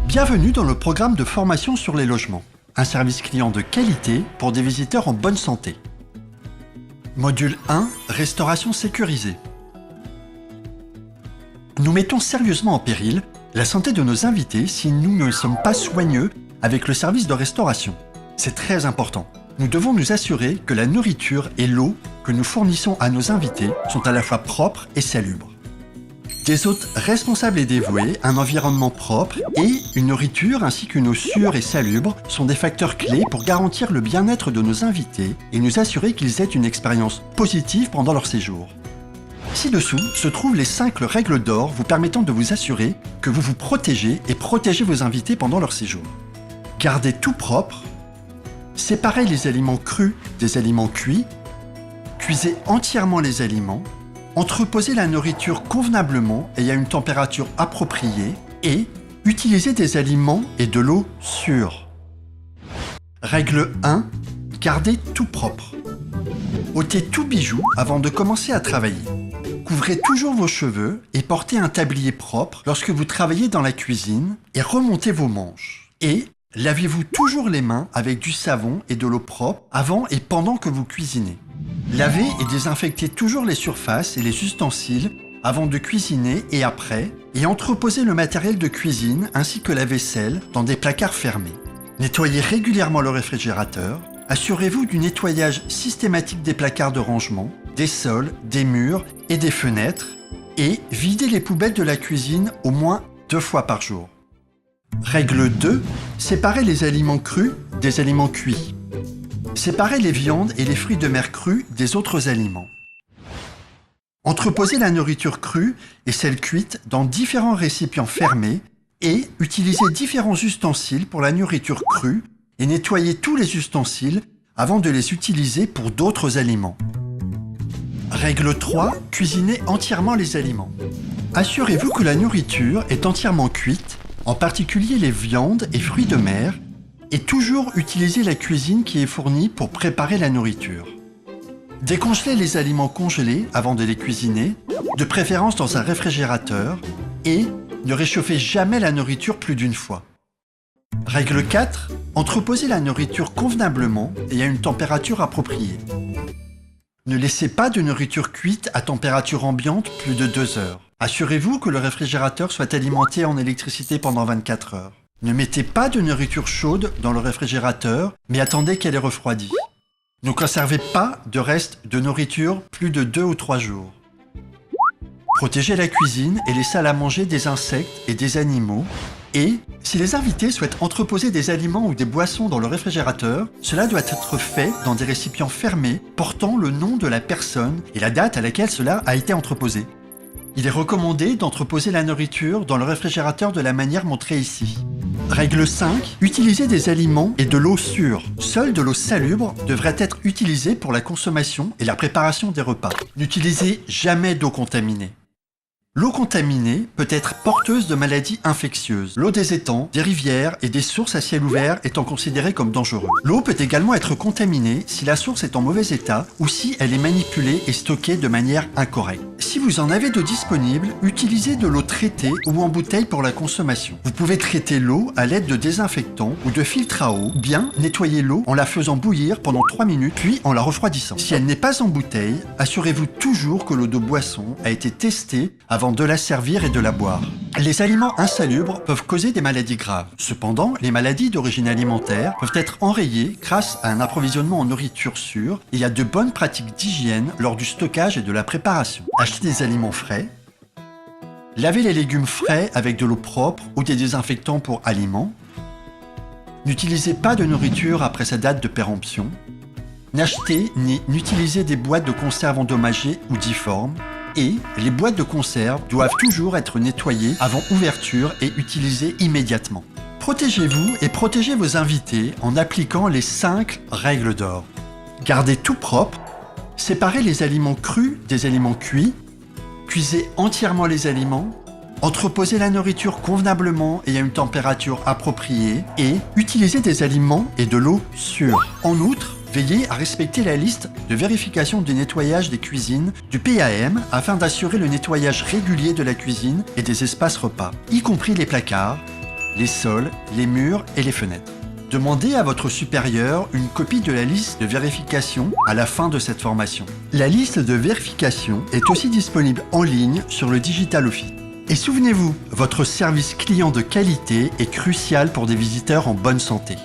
Bienvenue dans le programme de formation sur les logements, un service client de qualité pour des visiteurs en bonne santé. Module 1, restauration sécurisée. Nous mettons sérieusement en péril la santé de nos invités si nous ne sommes pas soigneux avec le service de restauration. C'est très important. Nous devons nous assurer que la nourriture et l'eau que nous fournissons à nos invités sont à la fois propres et salubres. Des hôtes responsables et dévoués, un environnement propre et une nourriture ainsi qu'une eau sûre et salubre sont des facteurs clés pour garantir le bien-être de nos invités et nous assurer qu'ils aient une expérience positive pendant leur séjour. Ci-dessous se trouvent les 5 règles d'or vous permettant de vous assurer que vous vous protégez et protégez vos invités pendant leur séjour. Gardez tout propre, séparez les aliments crus des aliments cuits, cuisez entièrement les aliments, entreposez la nourriture convenablement et à une température appropriée et utilisez des aliments et de l'eau sûre. Règle 1. Gardez tout propre. ôtez tout bijou avant de commencer à travailler. Couvrez toujours vos cheveux et portez un tablier propre lorsque vous travaillez dans la cuisine et remontez vos manches. Et lavez-vous toujours les mains avec du savon et de l'eau propre avant et pendant que vous cuisinez. Lavez et désinfectez toujours les surfaces et les ustensiles avant de cuisiner et après, et entreposez le matériel de cuisine ainsi que la vaisselle dans des placards fermés. Nettoyez régulièrement le réfrigérateur. Assurez-vous du nettoyage systématique des placards de rangement, des sols, des murs et des fenêtres, et videz les poubelles de la cuisine au moins 2 fois par jour. Règle 2. Séparez les aliments crus des aliments cuits. Séparez les viandes et les fruits de mer crus des autres aliments. Entreposez la nourriture crue et celle cuite dans différents récipients fermés et utilisez différents ustensiles pour la nourriture crue et nettoyez tous les ustensiles avant de les utiliser pour d'autres aliments. Règle 3. Cuisinez entièrement les aliments. Assurez-vous que la nourriture est entièrement cuite, en particulier les viandes et fruits de mer, et toujours utilisez la cuisine qui est fournie pour préparer la nourriture. Décongelez les aliments congelés avant de les cuisiner, de préférence dans un réfrigérateur, et ne réchauffez jamais la nourriture plus d'une fois. Règle 4. Entreposez la nourriture convenablement et à une température appropriée. Ne laissez pas de nourriture cuite à température ambiante plus de 2 heures. Assurez-vous que le réfrigérateur soit alimenté en électricité pendant 24 heures. Ne mettez pas de nourriture chaude dans le réfrigérateur, mais attendez qu'elle ait refroidi. Ne conservez pas de restes de nourriture plus de 2 ou 3 jours. Protégez la cuisine et les salles à manger des insectes et des animaux. Et, si les invités souhaitent entreposer des aliments ou des boissons dans le réfrigérateur, cela doit être fait dans des récipients fermés portant le nom de la personne et la date à laquelle cela a été entreposé. Il est recommandé d'entreposer la nourriture dans le réfrigérateur de la manière montrée ici. Règle 5. Utilisez des aliments et de l'eau sûre. Seule de l'eau salubre devrait être utilisée pour la consommation et la préparation des repas. N'utilisez jamais d'eau contaminée. L'eau contaminée peut être porteuse de maladies infectieuses. L'eau des étangs, des rivières et des sources à ciel ouvert étant considérée comme dangereuse. L'eau peut également être contaminée si la source est en mauvais état ou si elle est manipulée et stockée de manière incorrecte. Si vous en avez de disponible, utilisez de l'eau traitée ou en bouteille pour la consommation. Vous pouvez traiter l'eau à l'aide de désinfectants ou de filtres à eau, ou bien nettoyer l'eau en la faisant bouillir pendant 3 minutes puis en la refroidissant. Si elle n'est pas en bouteille, assurez-vous toujours que l'eau de boisson a été testée avant de la servir et de la boire. Les aliments insalubres peuvent causer des maladies graves. Cependant, les maladies d'origine alimentaire peuvent être enrayées grâce à un approvisionnement en nourriture sûre et à de bonnes pratiques d'hygiène lors du stockage et de la préparation. Achetez des aliments frais. Lavez les légumes frais avec de l'eau propre ou des désinfectants pour aliments. N'utilisez pas de nourriture après sa date de péremption. N'achetez ni n'utilisez des boîtes de conserve endommagées ou difformes. Et les boîtes de conserve doivent toujours être nettoyées avant ouverture et utilisées immédiatement. Protégez-vous et protégez vos invités en appliquant les 5 règles d'or. Gardez tout propre, séparez les aliments crus des aliments cuits, cuisez entièrement les aliments, entreposez la nourriture convenablement et à une température appropriée et utilisez des aliments et de l'eau sûre. En outre, veillez à respecter la liste de vérification du nettoyage des cuisines du PAM afin d'assurer le nettoyage régulier de la cuisine et des espaces repas, y compris les placards, les sols, les murs et les fenêtres. Demandez à votre supérieur une copie de la liste de vérification à la fin de cette formation. La liste de vérification est aussi disponible en ligne sur le Digital Office. Et souvenez-vous, votre service client de qualité est crucial pour des visiteurs en bonne santé.